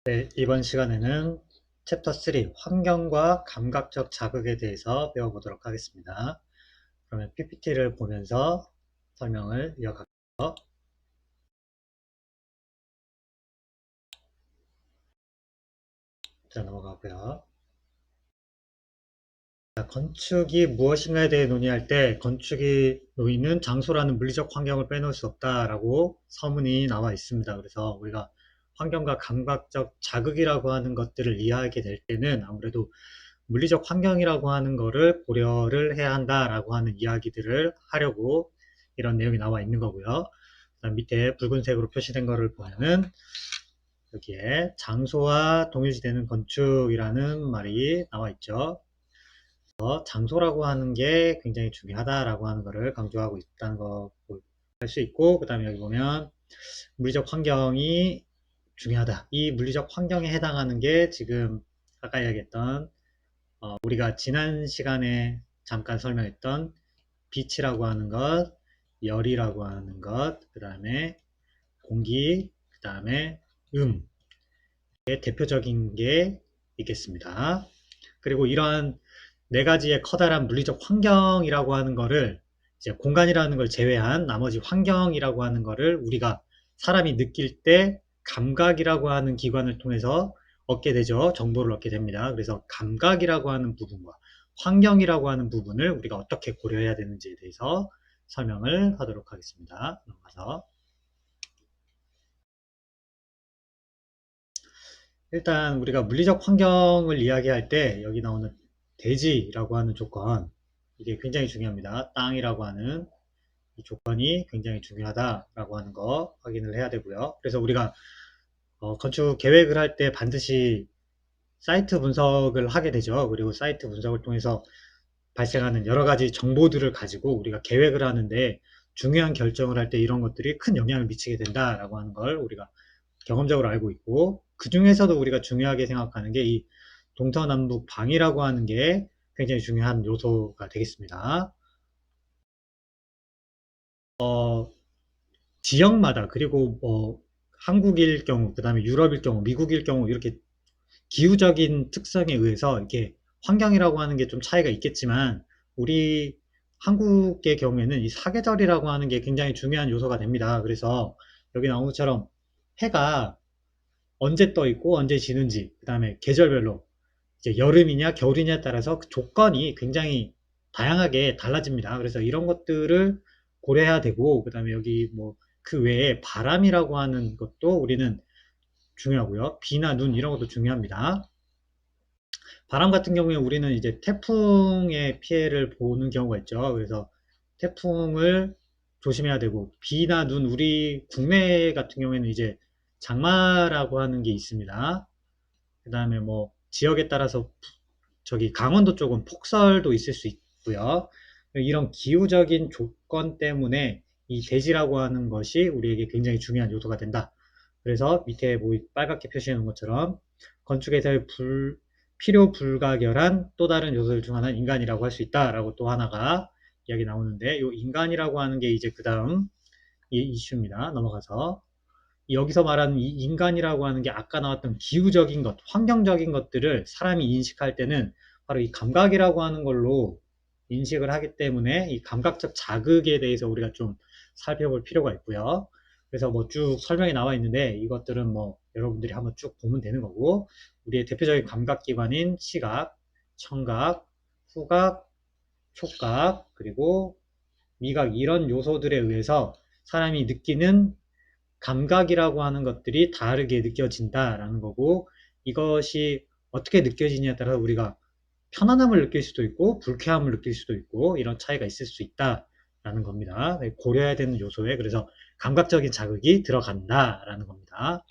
네, 이번 시간에는 챕터 3 환경과 감각적 자극에 대해서 배워보도록 하겠습니다. 그러면 PPT를 보면서 설명을 이어갈게요. 자, 넘어가고요. 자, 건축이 무엇인가에 대해 논의할 때 건축이 놓이는 장소라는 물리적 환경을 빼놓을 수 없다라고 서문이 나와 있습니다. 그래서 우리가 환경과 감각적 자극이라고 하는 것들을 이해하게 될 때는 아무래도 물리적 환경이라고 하는 거를 고려를 해야 한다라고 하는 이야기들을 하려고 이런 내용이 나와 있는 거고요. 그다음 밑에 붉은색으로 표시된 거를 보면은 여기에 장소와 동일시되는 건축이라는 말이 나와 있죠. 장소라고 하는 게 굉장히 중요하다라고 하는 거를 강조하고 있다는 거 할 수 있고, 그 다음에 여기 보면 물리적 환경이 중요하다. 이 물리적 환경에 해당하는 게 지금 아까 이야기했던 우리가 지난 시간에 잠깐 설명했던 빛이라고 하는 것, 열이라고 하는 것, 그 다음에 공기, 그 다음에 대표적인 게 있겠습니다. 그리고 이러한 네 가지의 커다란 물리적 환경이라고 하는 거를 이제 공간이라는 걸 제외한 나머지 환경이라고 하는 거를 우리가 사람이 느낄 때 감각이라고 하는 기관을 통해서 얻게 되죠. 정보를 얻게 됩니다. 그래서 감각이라고 하는 부분과 환경이라고 하는 부분을 우리가 어떻게 고려해야 되는지에 대해서 설명을 하도록 하겠습니다. 넘어가서 일단 우리가 물리적 환경을 이야기할 때 여기 나오는 대지라고 하는 조건, 이게 굉장히 중요합니다. 땅이라고 하는 이 조건이 굉장히 중요하다라고 하는 거 확인을 해야 되고요. 그래서 우리가 건축 계획을 할 때 반드시 사이트 분석을 하게 되죠. 그리고 사이트 분석을 통해서 발생하는 여러 가지 정보들을 가지고 우리가 계획을 하는데 중요한 결정을 할 때 이런 것들이 큰 영향을 미치게 된다라고 하는 걸 우리가 경험적으로 알고 있고, 그 중에서도 우리가 중요하게 생각하는 게 이 동서남북 방이라고 하는 게 굉장히 중요한 요소가 되겠습니다. 지역마다, 그리고 한국일 경우, 그 다음에 유럽일 경우, 미국일 경우 이렇게 기후적인 특성에 의해서 이렇게 환경이라고 하는 게 좀 차이가 있겠지만 우리 한국의 경우에는 이 사계절이라고 하는 게 굉장히 중요한 요소가 됩니다. 그래서 여기 나온 것처럼 해가 언제 떠 있고 언제 지는지, 그 다음에 계절별로 이제 여름이냐 겨울이냐에 따라서 그 조건이 굉장히 다양하게 달라집니다. 그래서 이런 것들을 고려해야 되고, 그 다음에 여기 뭐 그 외에 바람이라고 하는 것도 우리는 중요하고요. 비나 눈 이런 것도 중요합니다. 바람 같은 경우에 우리는 이제 태풍의 피해를 보는 경우가 있죠. 그래서 태풍을 조심해야 되고, 비나 눈, 우리 국내 같은 경우에는 이제 장마라고 하는 게 있습니다. 그 다음에 뭐 지역에 따라서 저기 강원도 쪽은 폭설도 있을 수 있고요. 이런 기후적인 조건 때문에 이 대지라고 하는 것이 우리에게 굉장히 중요한 요소가 된다. 그래서 밑에 뭐 빨갛게 표시해 놓은 것처럼 건축에서의 필요 불가결한 또 다른 요소들 중 하나는 인간이라고 할 수 있다라고 또 하나가 이야기 나오는데, 이 인간이라고 하는 게 이제 그 다음 이 이슈입니다. 넘어가서 여기서 말하는 이 인간이라고 하는 게 아까 나왔던 기후적인 것, 환경적인 것들을 사람이 인식할 때는 바로 이 감각이라고 하는 걸로 인식을 하기 때문에 이 감각적 자극에 대해서 우리가 좀 살펴볼 필요가 있고요. 그래서 뭐 쭉 설명이 나와 있는데 이것들은 뭐 여러분들이 한번 쭉 보면 되는 거고, 우리의 대표적인 감각기관인 시각, 청각, 후각, 촉각, 그리고 미각, 이런 요소들에 의해서 사람이 느끼는 감각이라고 하는 것들이 다르게 느껴진다라는 거고, 이것이 어떻게 느껴지냐에 따라서 우리가 편안함을 느낄 수도 있고 불쾌함을 느낄 수도 있고 이런 차이가 있을 수 있다라는 겁니다. 네, 고려해야 되는 요소에 그래서 감각적인 자극이 들어간다라는 겁니다.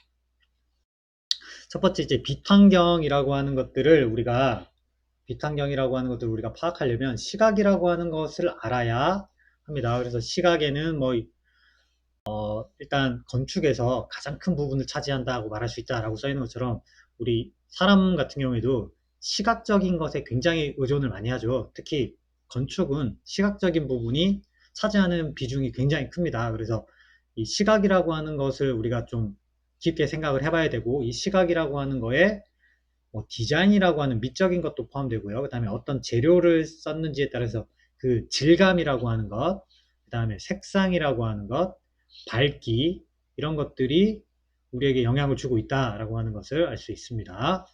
첫 번째 이제 빛환경이라고 하는 것들을 우리가 파악하려면 시각이라고 하는 것을 알아야 합니다. 그래서 시각에는 뭐 일단 건축에서 가장 큰 부분을 차지한다고 말할 수 있다라고 써 있는 것처럼 우리 사람 같은 경우에도 시각적인 것에 굉장히 의존을 많이 하죠. 특히 건축은 시각적인 부분이 차지하는 비중이 굉장히 큽니다. 그래서 이 시각이라고 하는 것을 우리가 좀 깊게 생각을 해봐야 되고, 이 시각이라고 하는 거에 뭐 디자인이라고 하는 미적인 것도 포함되고요. 그 다음에 어떤 재료를 썼는지에 따라서 그 질감이라고 하는 것, 그 다음에 색상이라고 하는 것, 밝기, 이런 것들이 우리에게 영향을 주고 있다라고 하는 것을 알 수 있습니다.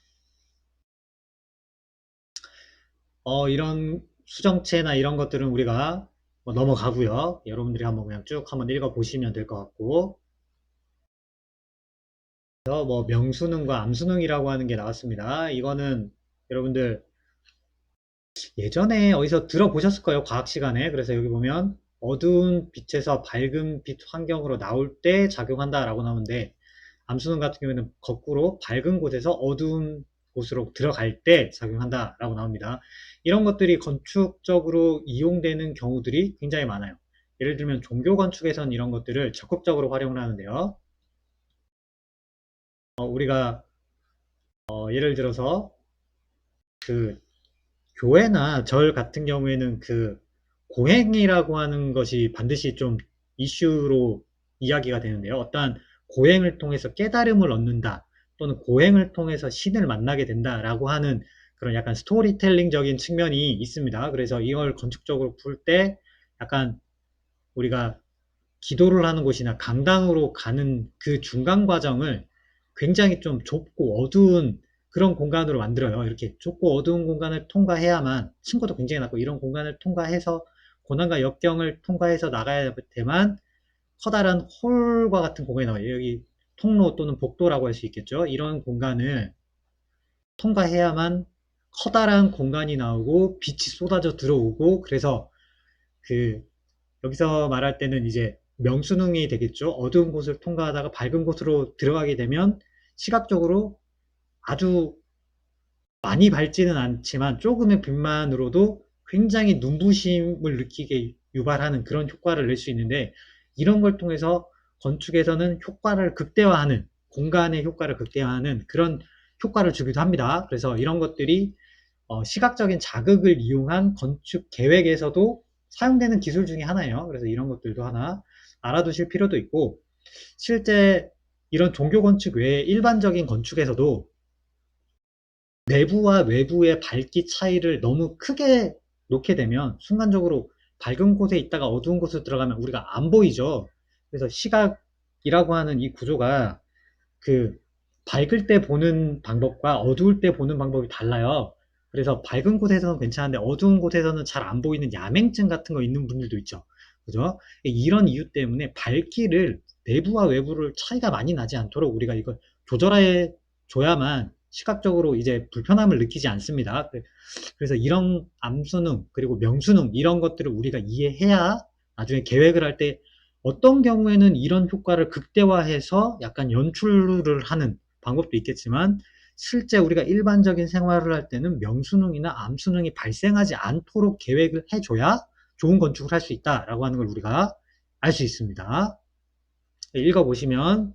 이런 수정체나 이런 것들은 우리가 뭐 넘어가고요. 여러분들이 한번 그냥 쭉 한번 읽어보시면 될 것 같고, 뭐 명수능과 암수능이라고 하는 게 나왔습니다. 이거는 여러분들 예전에 어디서 들어보셨을 거예요. 과학 시간에. 그래서 여기 보면 어두운 빛에서 밝은 빛 환경으로 나올 때 작용한다라고 나오는데, 암수능 같은 경우에는 거꾸로 밝은 곳에서 어두운 곳으로 들어갈 때 작용한다라고 나옵니다. 이런 것들이 건축적으로 이용되는 경우들이 굉장히 많아요. 예를 들면 종교 건축에서는 이런 것들을 적극적으로 활용을 하는데요. 우리가 예를 들어서 그 교회나 절 같은 경우에는 그 고행이라고 하는 것이 반드시 좀 이슈로 이야기가 되는데요. 어떠한 고행을 통해서 깨달음을 얻는다, 또는 고행을 통해서 신을 만나게 된다라고 하는 그런 약간 스토리텔링적인 측면이 있습니다. 그래서 이걸 건축적으로 풀 때 약간 우리가 기도를 하는 곳이나 강당으로 가는 그 중간 과정을 굉장히 좀 좁고 어두운 그런 공간으로 만들어요. 이렇게 좁고 어두운 공간을 통과해야만, 층고도 굉장히 낮고 이런 공간을 통과해서 고난과 역경을 통과해서 나가야 되만 커다란 홀과 같은 공간이 나와요. 여기 통로 또는 복도라고 할 수 있겠죠. 이런 공간을 통과해야만 커다란 공간이 나오고 빛이 쏟아져 들어오고, 그래서 그 여기서 말할 때는 이제 명수능이 되겠죠. 어두운 곳을 통과하다가 밝은 곳으로 들어가게 되면 시각적으로 아주 많이 밝지는 않지만 조금의 빛만으로도 굉장히 눈부심을 느끼게 유발하는 그런 효과를 낼 수 있는데, 이런 걸 통해서 건축에서는 효과를 극대화하는, 공간의 효과를 극대화하는 그런 효과를 주기도 합니다. 그래서 이런 것들이 시각적인 자극을 이용한 건축 계획에서도 사용되는 기술 중에 하나예요. 그래서 이런 것들도 하나 알아두실 필요도 있고, 실제 이런 종교 건축 외에 일반적인 건축에서도 내부와 외부의 밝기 차이를 너무 크게 놓게 되면 순간적으로 밝은 곳에 있다가 어두운 곳으로 들어가면 우리가 안 보이죠. 그래서 시각이라고 하는 이 구조가 그 밝을 때 보는 방법과 어두울 때 보는 방법이 달라요. 그래서 밝은 곳에서는 괜찮은데 어두운 곳에서는 잘 안 보이는 야맹증 같은 거 있는 분들도 있죠. 그죠? 이런 이유 때문에 밝기를 내부와 외부를 차이가 많이 나지 않도록 우리가 이걸 조절해 줘야만 시각적으로 이제 불편함을 느끼지 않습니다. 그래서 이런 암수능 그리고 명수능 이런 것들을 우리가 이해해야 나중에 계획을 할 때 어떤 경우에는 이런 효과를 극대화해서 약간 연출을 하는 방법도 있겠지만, 실제 우리가 일반적인 생활을 할 때는 명수능이나 암수능이 발생하지 않도록 계획을 해줘야 좋은 건축을 할 수 있다라고 하는 걸 우리가 알 수 있습니다. 읽어보시면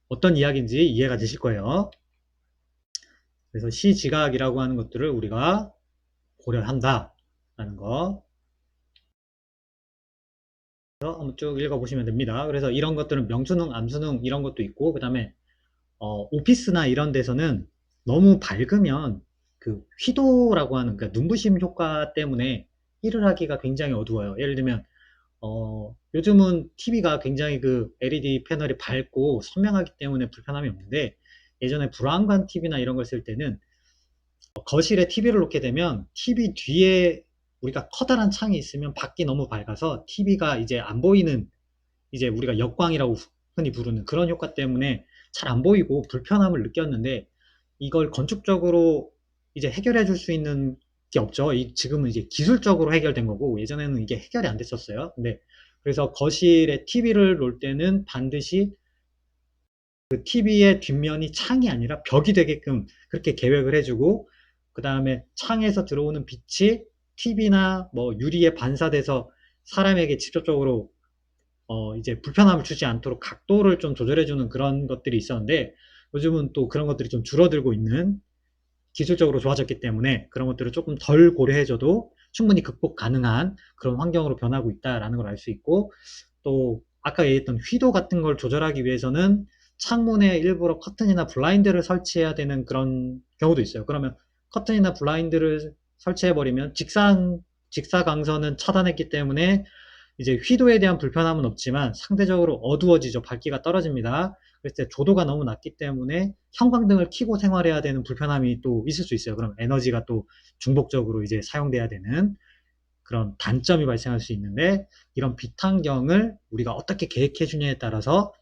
어떤 이야기인지 이해가 되실 거예요. 그래서 시지각이라고 하는 것들을 우리가 고려한다라는 거 한번 쭉 읽어보시면 됩니다. 그래서 이런 것들은 명수능, 암수능 이런 것도 있고, 그 다음에 오피스나 이런 데서는 너무 밝으면 그 휘도라고 하는 그 눈부심 효과 때문에 일을 하기가 굉장히 어두워요. 예를 들면 요즘은 TV가 굉장히 그 LED 패널이 밝고 선명하기 때문에 불편함이 없는데, 예전에 브라운관 TV나 이런 걸 쓸 때는 거실에 TV를 놓게 되면 TV 뒤에 우리가 커다란 창이 있으면 밖이 너무 밝아서 TV가 이제 안 보이는, 이제 우리가 역광이라고 흔히 부르는 그런 효과 때문에 잘 안 보이고 불편함을 느꼈는데, 이걸 건축적으로 이제 해결해 줄 수 있는 게 없죠. 지금은 이제 기술적으로 해결된 거고, 예전에는 이게 해결이 안 됐었어요. 근데 그래서 거실에 TV를 놓을 때는 반드시 그 TV의 뒷면이 창이 아니라 벽이 되게끔 그렇게 계획을 해주고, 그 다음에 창에서 들어오는 빛이 TV나 뭐 유리에 반사돼서 사람에게 직접적으로 이제 불편함을 주지 않도록 각도를 좀 조절해주는 그런 것들이 있었는데, 요즘은 또 그런 것들이 좀 줄어들고 있는, 기술적으로 좋아졌기 때문에 그런 것들을 조금 덜 고려해줘도 충분히 극복 가능한 그런 환경으로 변하고 있다라는 걸 알 수 있고, 또 아까 얘기했던 휘도 같은 걸 조절하기 위해서는 창문에 일부러 커튼이나 블라인드를 설치해야 되는 그런 경우도 있어요. 그러면 커튼이나 블라인드를 설치해버리면 직사광선은 차단했기 때문에 이제 휘도에 대한 불편함은 없지만 상대적으로 어두워지죠. 밝기가 떨어집니다. 그랬을 때 조도가 너무 낮기 때문에 형광등을 켜고 생활해야 되는 불편함이 또 있을 수 있어요. 그럼 에너지가 또 중복적으로 이제 사용돼야 되는 그런 단점이 발생할 수 있는데, 이런 빛환경을 우리가 어떻게 계획해 주냐에 따라서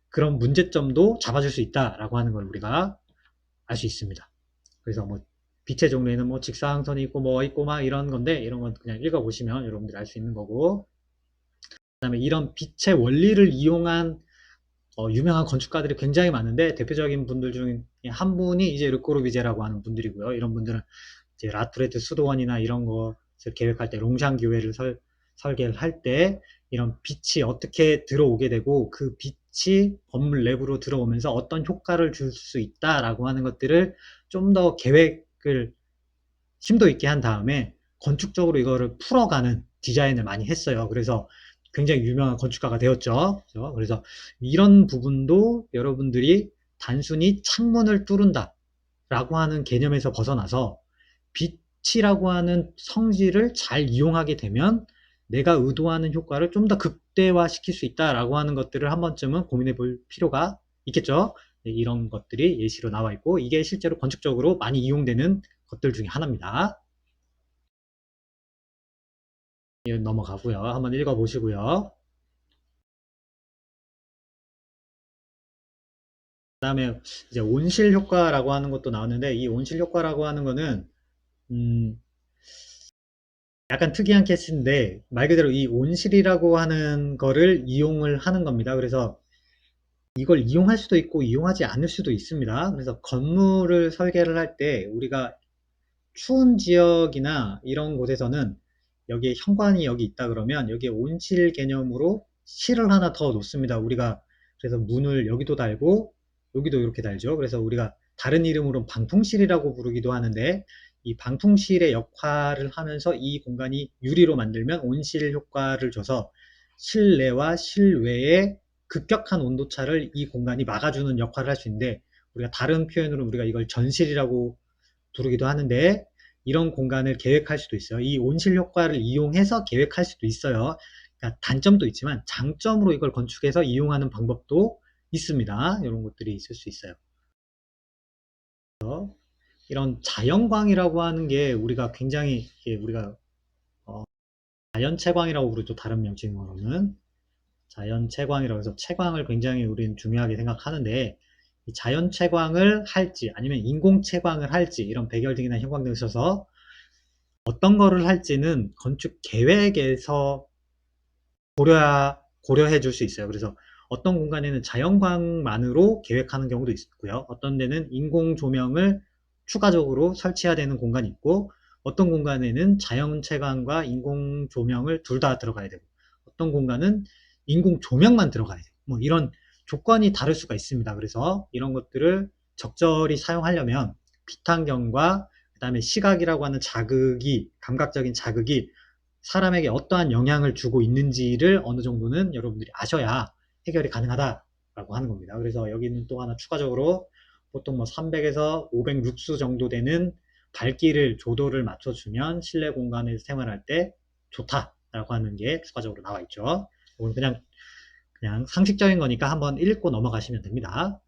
그런 문제점도 잡아줄 수 있다라고 하는 걸 우리가 알 수 있습니다. 그래서 뭐 빛의 종류에는 뭐 직사광선이 있고 뭐 있고 막 이런 건데, 이런 건 그냥 읽어보시면 여러분들이 알 수 있는 거고, 그 다음에 이런 빛의 원리를 이용한 유명한 건축가들이 굉장히 많은데, 대표적인 분들 중에 한 분이 이제 르꼬르비제라고 하는 분들이고요. 이런 분들은 이제 라투레트 수도원이나 이런 것을 계획할 때, 롱샹 교회를 설계를 할 때 이런 빛이 어떻게 들어오게 되고 그 빛이 건물 내부로 들어오면서 어떤 효과를 줄 수 있다라고 하는 것들을 좀 더 계획을 심도 있게 한 다음에 건축적으로 이거를 풀어가는 디자인을 많이 했어요. 그래서 굉장히 유명한 건축가가 되었죠. 그래서 이런 부분도 여러분들이 단순히 창문을 뚫은다 라고 하는 개념에서 벗어나서 빛이라고 하는 성질을 잘 이용하게 되면 내가 의도하는 효과를 좀 더 극대화시킬 수 있다라고 하는 것들을 한 번쯤은 고민해 볼 필요가 있겠죠. 네, 이런 것들이 예시로 나와 있고, 이게 실제로 건축적으로 많이 이용되는 것들 중에 하나입니다. 넘어가고요. 한번 읽어보시고요. 그 다음에 이제 온실 효과라고 하는 것도 나왔는데, 이 온실 효과라고 하는 거는 음, 약간 특이한 케이스인데, 말 그대로 이 온실이라고 하는 거를 이용을 하는 겁니다. 그래서 이걸 이용할 수도 있고 이용하지 않을 수도 있습니다. 그래서 건물을 설계를 할 때 우리가 추운 지역이나 이런 곳에서는 여기에 현관이 여기 있다 그러면 여기에 온실 개념으로 실을 하나 더 놓습니다. 우리가 그래서 문을 여기도 달고 여기도 이렇게 달죠. 그래서 우리가 다른 이름으로 방풍실이라고 부르기도 하는데, 이 방풍실의 역할을 하면서 이 공간이 유리로 만들면 온실 효과를 줘서 실내와 실외의 급격한 온도차를 이 공간이 막아주는 역할을 할 수 있는데, 우리가 다른 표현으로 우리가 이걸 전실이라고 부르기도 하는데, 이런 공간을 계획할 수도 있어요. 이 온실 효과를 이용해서 계획할 수도 있어요. 그러니까 단점도 있지만 장점으로 이걸 건축해서 이용하는 방법도 있습니다. 이런 것들이 있을 수 있어요. 이런 자연광이라고 하는 게 우리가 굉장히 우리가 자연채광이라고 부르죠. 다른 명칭으로는 자연채광이라고 해서 채광을 굉장히 우리는 중요하게 생각하는데, 이 자연채광을 할지 아니면 인공채광을 할지 이런 백열등이나 형광등을 써서 어떤 거를 할지는 건축 계획에서 고려해 줄 수 있어요. 그래서 어떤 공간에는 자연광만으로 계획하는 경우도 있고요. 어떤 데는 인공 조명을 추가적으로 설치해야 되는 공간이 있고, 어떤 공간에는 자연 채광과 인공 조명을 둘 다 들어가야 되고, 어떤 공간은 인공 조명만 들어가야 되고, 뭐 이런 조건이 다를 수가 있습니다. 그래서 이런 것들을 적절히 사용하려면 빛환경과 그다음에 시각이라고 하는 자극이, 감각적인 자극이 사람에게 어떠한 영향을 주고 있는지를 어느 정도는 여러분들이 아셔야 해결이 가능하다라고 하는 겁니다. 그래서 여기는 또 하나 추가적으로 보통 뭐 300에서 500 룩스 정도 되는 밝기를 조도를 맞춰주면 실내 공간에서 생활할 때 좋다라고 하는 게 추가적으로 나와 있죠. 이건 그냥 상식적인 거니까 한번 읽고 넘어가시면 됩니다.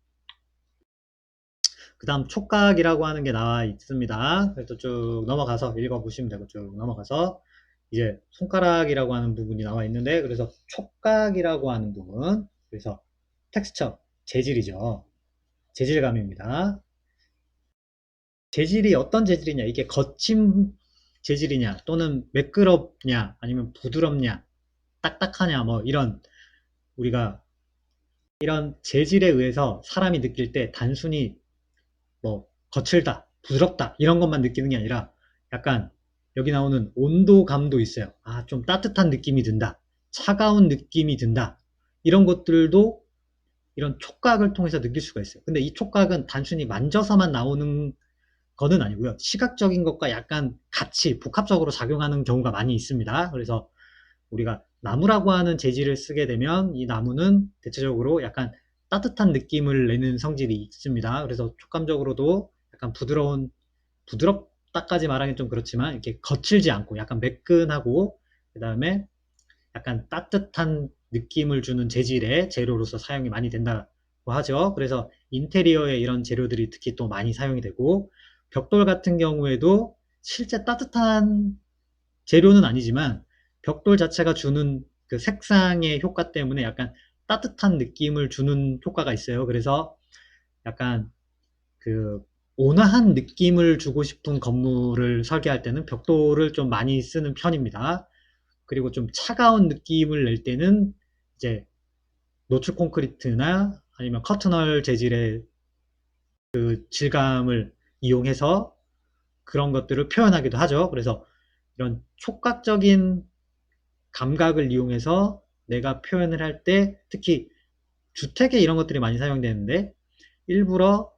그 다음 촉각이라고 하는 게 나와 있습니다. 그래서 쭉 넘어가서 읽어보시면 되고, 쭉 넘어가서 이제 손가락이라고 하는 부분이 나와 있는데, 그래서 촉각이라고 하는 부분, 그래서 텍스처, 재질이죠. 재질감입니다. 재질이 어떤 재질이냐, 이게 거친 재질이냐 또는 매끄럽냐 아니면 부드럽냐 딱딱하냐, 뭐 이런 우리가 이런 재질에 의해서 사람이 느낄 때 단순히 뭐 거칠다, 부드럽다 이런 것만 느끼는 게 아니라 약간 여기 나오는 온도감도 있어요. 아, 좀 따뜻한 느낌이 든다, 차가운 느낌이 든다, 이런 것들도 이런 촉각을 통해서 느낄 수가 있어요. 근데 이 촉각은 단순히 만져서만 나오는 거는 아니고요. 시각적인 것과 약간 같이 복합적으로 작용하는 경우가 많이 있습니다. 그래서 우리가 나무라고 하는 재질을 쓰게 되면 이 나무는 대체적으로 약간 따뜻한 느낌을 내는 성질이 있습니다. 그래서 촉감적으로도 약간 부드럽다까지 말하기는 좀 그렇지만 이렇게 거칠지 않고 약간 매끈하고, 그 다음에 약간 따뜻한 느낌을 주는 재질의 재료로서 사용이 많이 된다고 하죠. 그래서 인테리어에 이런 재료들이 특히 또 많이 사용이 되고, 벽돌 같은 경우에도 실제 따뜻한 재료는 아니지만 벽돌 자체가 주는 그 색상의 효과 때문에 약간 따뜻한 느낌을 주는 효과가 있어요. 그래서 약간 그 온화한 느낌을 주고 싶은 건물을 설계할 때는 벽돌을 좀 많이 쓰는 편입니다. 그리고 좀 차가운 느낌을 낼 때는 이제 노출 콘크리트나 아니면 커튼홀 재질의 그 질감을 이용해서 그런 것들을 표현하기도 하죠. 그래서 이런 촉각적인 감각을 이용해서 내가 표현을 할 때, 특히 주택에 이런 것들이 많이 사용되는데, 일부러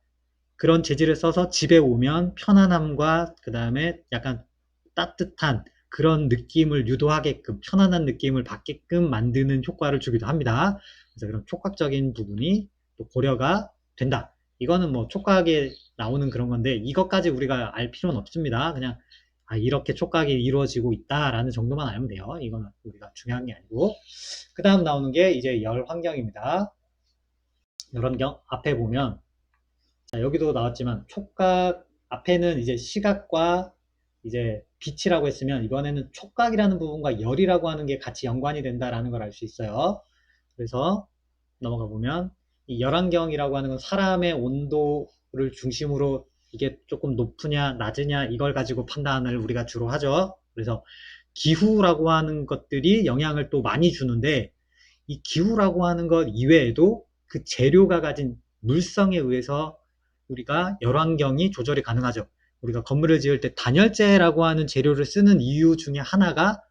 그런 재질을 써서 집에 오면 편안함과 그 다음에 약간 따뜻한 그런 느낌을 유도하게끔, 편안한 느낌을 받게끔 만드는 효과를 주기도 합니다. 그래서 그런 촉각적인 부분이 또 고려가 된다. 이거는 뭐 촉각에 나오는 그런 건데, 이것까지 우리가 알 필요는 없습니다. 그냥 이렇게 촉각이 이루어지고 있다라는 정도만 알면 돼요. 이거는 우리가 중요한 게 아니고. 그 다음 나오는 게 이제 열 환경입니다. 열 환경 앞에 보면, 자, 여기도 나왔지만 촉각 앞에는 이제 시각과 이제 빛이라고 했으면, 이번에는 촉각이라는 부분과 열이라고 하는 게 같이 연관이 된다라는 걸 알 수 있어요. 그래서 넘어가 보면 이 열환경이라고 하는 건 사람의 온도를 중심으로 이게 조금 높으냐 낮으냐 이걸 가지고 판단을 우리가 주로 하죠. 그래서 기후라고 하는 것들이 영향을 또 많이 주는데, 이 기후라고 하는 것 이외에도 그 재료가 가진 물성에 의해서 우리가 열환경이 조절이 가능하죠. 우리가 건물을 지을 때 단열재라고 하는 재료를 쓰는 이유 중에 하나가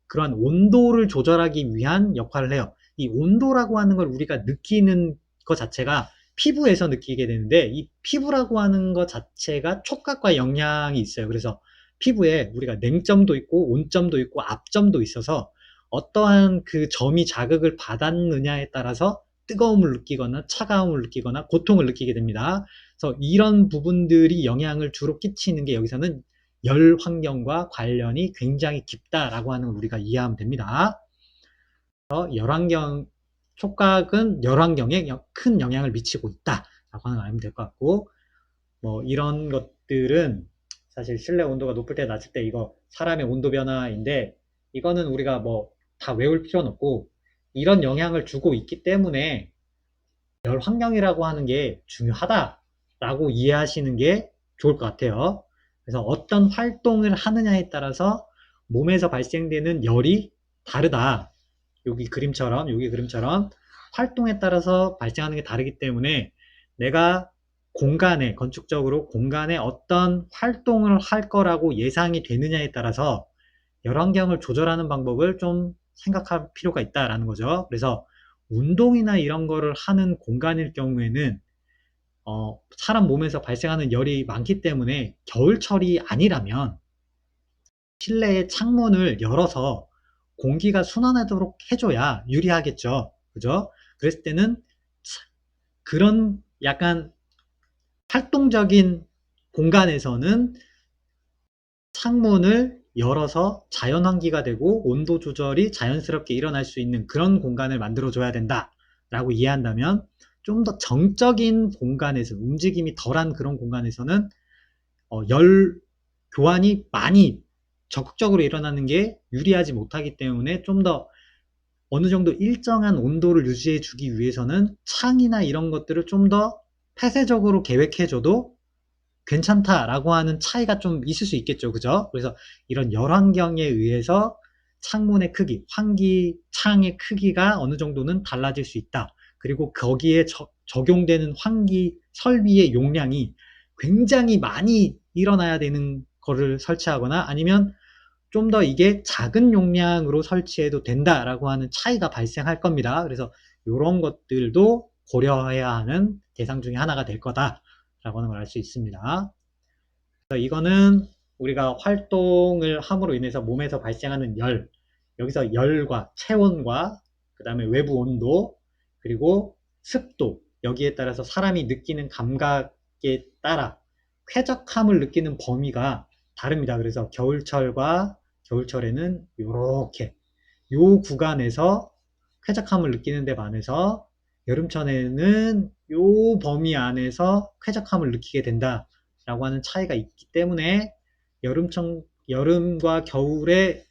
그러한 온도를 조절하기 위한 역할을 해요. 이 온도라고 하는 걸 우리가 느끼는 것 자체가 피부에서 느끼게 되는데, 이 피부라고 하는 것 자체가 촉각과 영향이 있어요. 그래서 피부에 우리가 냉점도 있고 온점도 있고 압점도 있어서 어떠한 그 점이 자극을 받았느냐에 따라서 뜨거움을 느끼거나 차가움을 느끼거나 고통을 느끼게 됩니다. 그래서 이런 부분들이 영향을 주로 끼치는 게 여기서는 열 환경과 관련이 굉장히 깊다라고 하는 걸 우리가 이해하면 됩니다. 그래서 열환경, 촉각은 열환경에 큰 영향을 미치고 있다라고 하는 걸 알면 될 것 같고, 뭐 이런 것들은 사실 실내 온도가 높을 때 낮을 때 이거 사람의 온도 변화인데, 이거는 우리가 뭐 다 외울 필요는 없고 이런 영향을 주고 있기 때문에 열 환경이라고 하는 게 중요하다라고 이해하시는 게 좋을 것 같아요. 그래서 어떤 활동을 하느냐에 따라서 몸에서 발생되는 열이 다르다. 여기 그림처럼 활동에 따라서 발생하는 게 다르기 때문에 내가 공간에, 건축적으로 공간에 어떤 활동을 할 거라고 예상이 되느냐에 따라서 열환경을 조절하는 방법을 좀 생각할 필요가 있다라는 거죠. 그래서 운동이나 이런 거를 하는 공간일 경우에는 사람 몸에서 발생하는 열이 많기 때문에 겨울철이 아니라면 실내의 창문을 열어서 공기가 순환하도록 해줘야 유리하겠죠. 그죠? 그랬을 때는 그런 약간 활동적인 공간에서는 창문을 열어서 자연 환기가 되고 온도 조절이 자연스럽게 일어날 수 있는 그런 공간을 만들어 줘야 된다 라고 이해한다면, 좀 더 정적인 공간에서 움직임이 덜한 그런 공간에서는 열 교환이 많이 적극적으로 일어나는 게 유리하지 못하기 때문에, 좀 더 어느 정도 일정한 온도를 유지해 주기 위해서는 창이나 이런 것들을 좀 더 폐쇄적으로 계획해 줘도 괜찮다라고 하는 차이가 좀 있을 수 있겠죠. 그죠? 그래서 이런 열환경에 의해서 창문의 크기, 환기 창의 크기가 어느 정도는 달라질 수 있다. 그리고 거기에 적용되는 환기 설비의 용량이 굉장히 많이 일어나야 되는 거를 설치하거나, 아니면 좀 더 이게 작은 용량으로 설치해도 된다라고 하는 차이가 발생할 겁니다. 그래서 이런 것들도 고려해야 하는 대상 중에 하나가 될 거다라고 하는 걸 알 수 있습니다. 그래서 이거는 우리가 활동을 함으로 인해서 몸에서 발생하는 열, 여기서 열과 체온과 그 다음에 외부 온도, 그리고 습도, 여기에 따라서 사람이 느끼는 감각에 따라 쾌적함을 느끼는 범위가 다릅니다. 그래서 겨울철에는 요렇게 요 구간에서 쾌적함을 느끼는 데 반해서 여름철에는 요 범위 안에서 쾌적함을 느끼게 된다라고 하는 차이가 있기 때문에 여름과 겨울에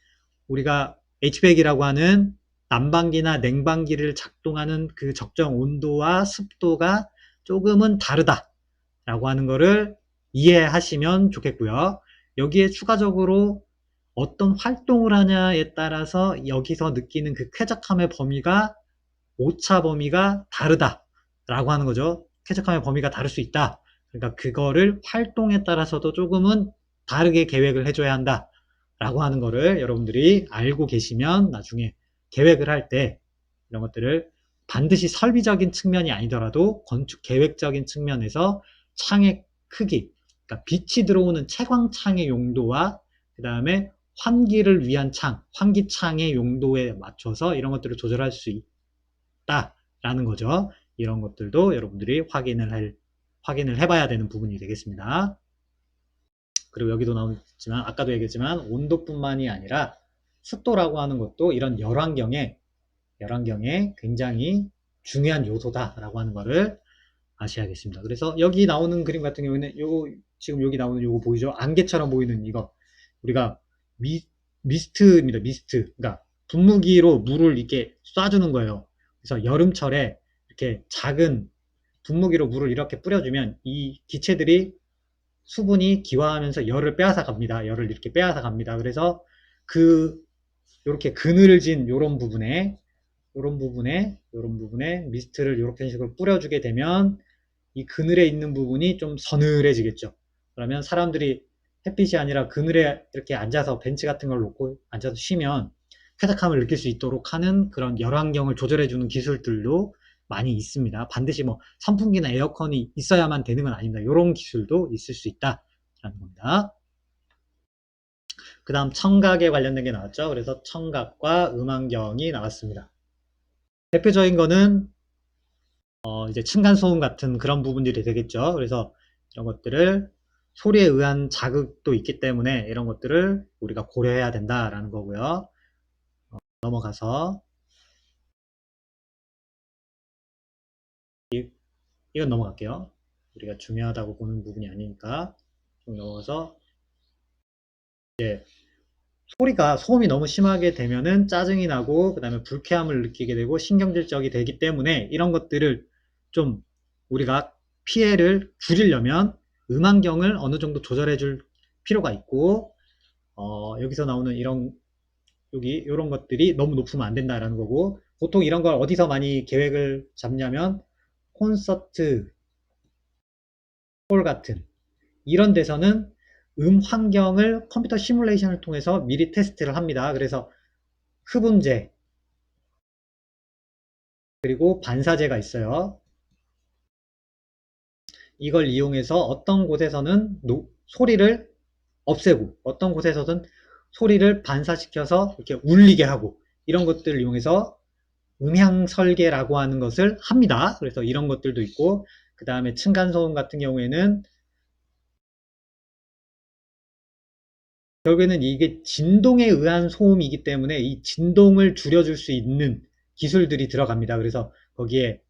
우리가 HVAC이라고 하는 난방기나 냉방기를 작동하는 그 적정 온도와 습도가 조금은 다르다라고 하는 것을 이해하시면 좋겠고요. 여기에 추가적으로 어떤 활동을 하냐에 따라서 여기서 느끼는 그 쾌적함의 범위가 오차 범위가 다르다라고 하는 거죠. 쾌적함의 범위가 다를 수 있다. 그러니까 그거를 활동에 따라서도 조금은 다르게 계획을 해줘야 한다. 라고 하는 거를 여러분들이 알고 계시면 나중에 계획을 할 때 이런 것들을 반드시 설비적인 측면이 아니더라도 건축 계획적인 측면에서 창의 크기, 그러니까 빛이 들어오는 채광창의 용도와 그 다음에 환기를 위한 창, 환기창의 용도에 맞춰서 이런 것들을 조절할 수 있다라는 거죠. 이런 것들도 여러분들이 확인을 해봐야 되는 부분이 되겠습니다. 그리고 여기도 나오지만 아까도 얘기했지만 온도뿐만이 아니라 습도라고 하는 것도 이런 열환경에 굉장히 중요한 요소다라고 하는 거를 아셔야겠습니다. 그래서 여기 나오는 그림 같은 경우에는 지금 여기 나오는 요거 보이죠? 안개처럼 보이는 이거 우리가 미스트입니다. 미스트. 그러니까 분무기로 물을 이렇게 쏴주는 거예요. 그래서 여름철에 이렇게 작은 분무기로 물을 이렇게 뿌려주면 이 기체들이 수분이 기화하면서 열을 빼앗아 갑니다. 열을 이렇게 빼앗아 갑니다. 그래서 이렇게 그늘진 요런 부분에 미스트를 이렇게 식으로 뿌려주게 되면 이 그늘에 있는 부분이 좀 서늘해지겠죠. 그러면 사람들이 햇빛이 아니라 그늘에 이렇게 앉아서 벤치 같은 걸 놓고 앉아서 쉬면 쾌적함을 느낄 수 있도록 하는 그런 열환경을 조절해주는 기술들도 많이 있습니다. 반드시 뭐 선풍기나 에어컨이 있어야만 되는 건 아닙니다. 이런 기술도 있을 수 있다라는 겁니다. 그 다음 청각에 관련된 게 나왔죠. 그래서 청각과 음환경이 나왔습니다. 대표적인 거는 이제 층간소음 같은 그런 부분들이 되겠죠. 그래서 이런 것들을 소리에 의한 자극도 있기 때문에 이런 것들을 우리가 고려해야 된다라는 거고요. 넘어가서 이건 넘어갈게요. 우리가 중요하다고 보는 부분이 아니니까 좀 넘어가서 이제 소음이 너무 심하게 되면은 짜증이 나고 그 다음에 불쾌함을 느끼게 되고 신경질적이 되기 때문에 이런 것들을 좀 우리가 피해를 줄이려면 음환경을 어느 정도 조절해 줄 필요가 있고 여기서 나오는 이런 것들이 너무 높으면 안 된다라는 거고 보통 이런 걸 어디서 많이 계획을 잡냐면 콘서트 홀 같은 이런 데서는 환경을 컴퓨터 시뮬레이션을 통해서 미리 테스트를 합니다. 그래서 흡음재 그리고 반사재가 있어요. 이걸 이용해서 어떤 곳에서는 소리를 없애고 어떤 곳에서는 소리를 반사시켜서 이렇게 울리게 하고 이런 것들을 이용해서 음향 설계라고 하는 것을 합니다. 그래서 이런 것들도 있고 그 다음에 층간소음 같은 경우에는 결국에는 이게 진동에 의한 소음이기 때문에 이 진동을 줄여줄 수 있는 기술들이 들어갑니다. 그래서 거기에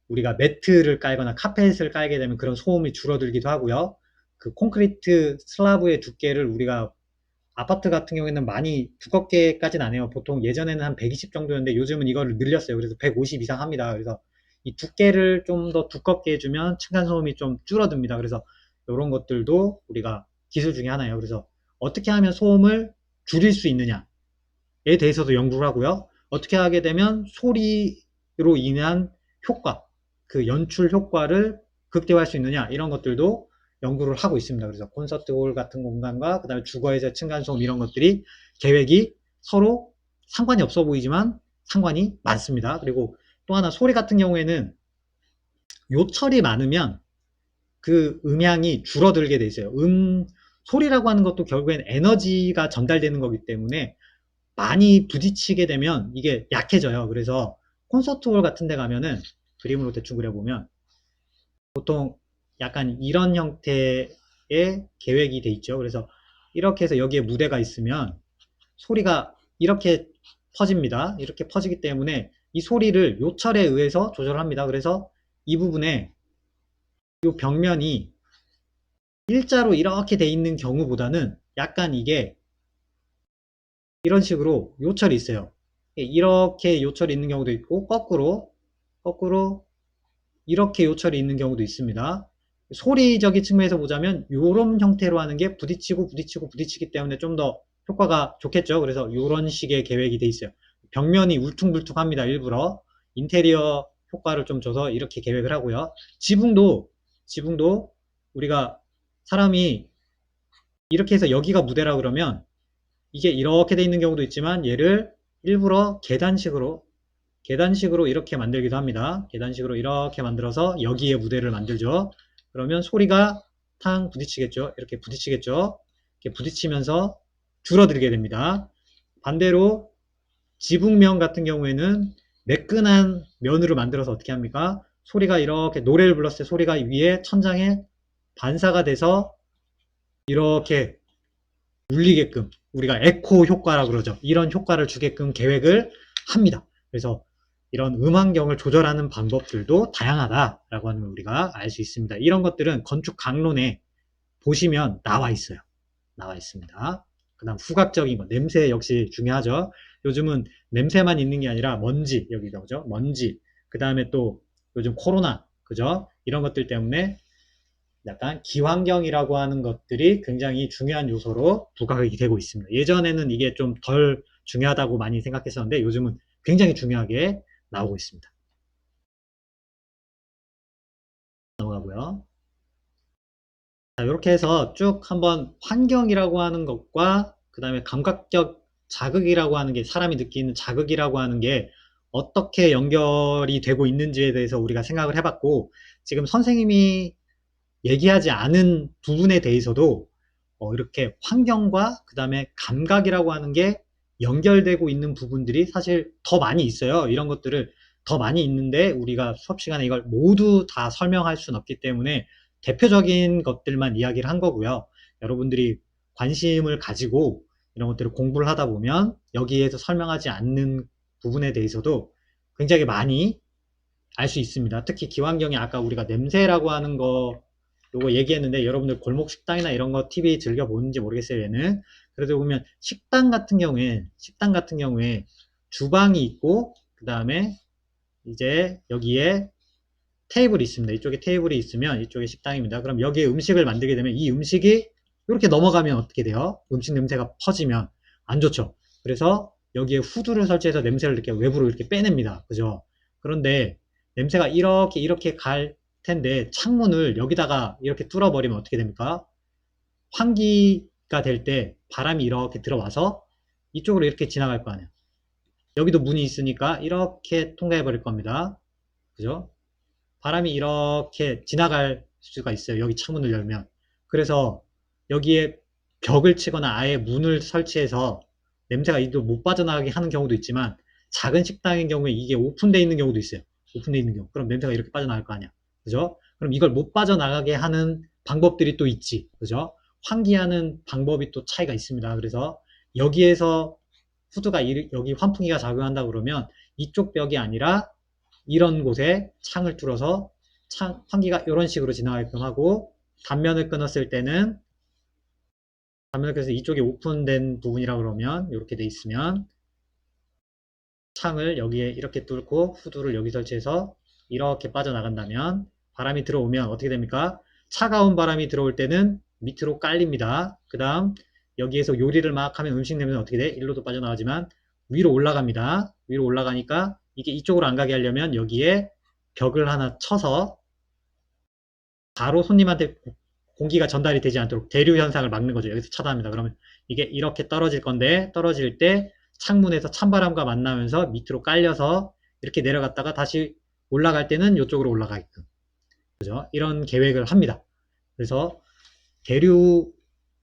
우리가 매트를 깔거나 카펫을 깔게 되면 그런 소음이 줄어들기도 하고요. 그 콘크리트 슬라브의 두께를 우리가 아파트 같은 경우에는 많이 두껍게까지는 안 해요. 보통 예전에는 한 120 정도였는데 요즘은 이거를 늘렸어요. 그래서 150 이상 합니다. 그래서 이 두께를 좀 더 두껍게 해주면 층간소음이 좀 줄어듭니다. 그래서 이런 것들도 우리가 기술 중에 하나예요. 그래서 어떻게 하면 소음을 줄일 수 있느냐에 대해서도 연구를 하고요. 어떻게 하게 되면 소리로 인한 효과, 그 연출 효과를 극대화할 수 있느냐 이런 것들도 연구를 하고 있습니다. 그래서 콘서트홀 같은 공간과 그 다음에 주거에서 층간소음 이런 것들이 계획이 서로 상관이 없어 보이지만 상관이 많습니다. 그리고 또 하나 소리 같은 경우에는 요철이 많으면 그 음향이 줄어들게 돼 있어요. 소리라고 하는 것도 결국엔 에너지가 전달되는 거기 때문에 많이 부딪히게 되면 이게 약해져요. 그래서 콘서트홀 같은 데 가면은 그림으로 대충 그려보면 보통 약간 이런 형태의 계획이 돼 있죠. 그래서 이렇게 해서 여기에 무대가 있으면 소리가 이렇게 퍼집니다. 이렇게 퍼지기 때문에 이 소리를 요철에 의해서 조절합니다. 그래서 이 부분에 이 벽면이 일자로 이렇게 돼 있는 경우보다는 약간 이게 이런 식으로 요철이 있어요. 이렇게 요철이 있는 경우도 있고 거꾸로 이렇게 요철이 있는 경우도 있습니다. 소리적인 측면에서 보자면 이런 형태로 하는 게 부딪히기 때문에 좀 더 효과가 좋겠죠. 그래서 이런 식의 계획이 돼 있어요. 벽면이 울퉁불퉁합니다. 일부러 인테리어 효과를 좀 줘서 이렇게 계획을 하고요. 지붕도 우리가 사람이 이렇게 해서 여기가 무대라 그러면 이게 이렇게 돼 있는 경우도 있지만 얘를 일부러 계단식으로 이렇게 만들기도 합니다. 계단식으로 이렇게 만들어서 여기에 무대를 만들죠. 그러면 소리가 탕 부딪히겠죠. 이렇게 부딪히겠죠. 이렇게 부딪히면서 줄어들게 됩니다. 반대로 지붕면 같은 경우에는 매끈한 면으로 만들어서 어떻게 합니까? 소리가 이렇게 노래를 불렀을 때 소리가 위에 천장에 반사가 돼서 이렇게 울리게끔 우리가 에코 효과라고 그러죠. 이런 효과를 주게끔 계획을 합니다. 그래서 이런 음환경을 조절하는 방법들도 다양하다라고 하는 걸 우리가 알 수 있습니다. 이런 것들은 건축 강론에 보시면 나와 있어요. 나와 있습니다. 그 다음 후각적인 거, 냄새 역시 중요하죠. 요즘은 냄새만 있는 게 아니라 먼지, 여기 나오죠. 먼지. 그 다음에 또 요즘 코로나, 그죠? 이런 것들 때문에 약간 기환경이라고 하는 것들이 굉장히 중요한 요소로 부각이 되고 있습니다. 예전에는 이게 좀 덜 중요하다고 많이 생각했었는데 요즘은 굉장히 중요하게 나오고 있습니다. 넘어가고요. 자, 이렇게 해서 쭉 한번 환경이라고 하는 것과 그 다음에 감각적 자극이라고 하는 게 사람이 느끼는 자극이라고 하는 게 어떻게 연결이 되고 있는지에 대해서 우리가 생각을 해봤고 지금 선생님이 얘기하지 않은 부분에 대해서도 이렇게 환경과 그 다음에 감각이라고 하는 게 연결되고 있는 부분들이 사실 더 많이 있어요. 이런 것들을 더 많이 있는데 우리가 수업 시간에 이걸 모두 다 설명할 수는 없기 때문에 대표적인 것들만 이야기를 한 거고요. 여러분들이 관심을 가지고 이런 것들을 공부를 하다 보면 여기에서 설명하지 않는 부분에 대해서도 굉장히 많이 알 수 있습니다. 특히 기환경이 아까 우리가 냄새라고 하는 거 요거 얘기했는데 여러분들 골목 식당이나 이런 거 TV 즐겨 보는지 모르겠어요. 얘는 그래도 보면 식당 같은 경우에 주방이 있고 그 다음에 이제 여기에 테이블이 있습니다. 이쪽에 테이블이 있으면 이쪽에 식당입니다. 그럼 여기에 음식을 만들게 되면 이 음식이 이렇게 넘어가면 어떻게 돼요? 음식 냄새가 퍼지면 안 좋죠. 그래서 여기에 후드를 설치해서 냄새를 이렇게 외부로 이렇게 빼냅니다. 그죠? 그런데 냄새가 이렇게 갈 텐데 창문을 여기다가 이렇게 뚫어버리면 어떻게 됩니까? 환기가 될 때 바람이 이렇게 들어와서 이쪽으로 이렇게 지나갈 거 아니에요. 여기도 문이 있으니까 이렇게 통과해 버릴 겁니다. 그죠? 바람이 이렇게 지나갈 수가 있어요. 여기 창문을 열면. 그래서 여기에 벽을 치거나 아예 문을 설치해서 냄새가 이도 못 빠져나가게 하는 경우도 있지만 작은 식당인 경우에 이게 오픈되어 있는 경우도 있어요. 오픈되어 있는 경우. 그럼 냄새가 이렇게 빠져나갈 거 아니야. 그죠? 그럼 이걸 못 빠져나가게 하는 방법들이 또 있지. 그죠? 환기하는 방법이 또 차이가 있습니다. 그래서 여기에서 후드가 여기 환풍기가 작용한다 그러면 이쪽 벽이 아니라 이런 곳에 창을 뚫어서 환기가 이런 식으로 지나가게끔 하고 단면을 끊었을 때는 단면을 끊어서 이쪽이 오픈된 부분이라 그러면 이렇게 돼 있으면 창을 여기에 이렇게 뚫고 후드를 여기 설치해서 이렇게 빠져나간다면 바람이 들어오면 어떻게 됩니까? 차가운 바람이 들어올 때는 밑으로 깔립니다. 그 다음 여기에서 요리를 막 하면 음식 냄새는 어떻게 돼? 일로도 빠져나가지만 위로 올라갑니다. 위로 올라가니까 이게 이쪽으로 안 가게 하려면 여기에 벽을 하나 쳐서 바로 손님한테 공기가 전달이 되지 않도록 대류 현상을 막는 거죠. 여기서 차단합니다. 그러면 이게 이렇게 떨어질 건데 떨어질 때 창문에서 찬바람과 만나면서 밑으로 깔려서 이렇게 내려갔다가 다시 올라갈 때는 이쪽으로 올라가게끔 그죠? 이런 계획을 합니다. 그래서 대류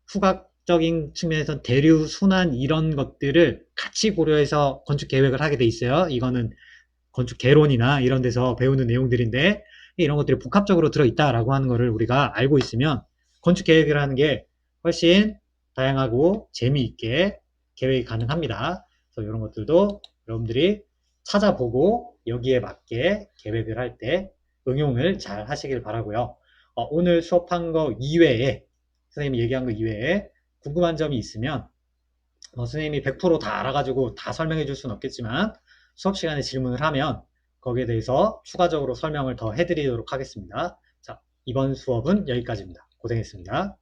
후각적인 측면에서 대류 순환 이런 것들을 같이 고려해서 건축 계획을 하게 돼 있어요. 이거는 건축 개론이나 이런 데서 배우는 내용들인데 이런 것들이 복합적으로 들어있다라고 하는 것을 우리가 알고 있으면 건축 계획을 하는 게 훨씬 다양하고 재미있게 계획이 가능합니다. 그래서 이런 것들도 여러분들이 찾아보고 여기에 맞게 계획을 할 때 응용을 잘 하시길 바라고요. 오늘 수업한 거 이외에 선생님이 얘기한 거 이외에 궁금한 점이 있으면 선생님이 100%다 알아가지고 다 설명해 줄 수는 없겠지만 수업 시간에 질문을 하면 거기에 대해서 추가적으로 설명을 더 해드리도록 하겠습니다. 자, 이번 수업은 여기까지입니다. 고생했습니다.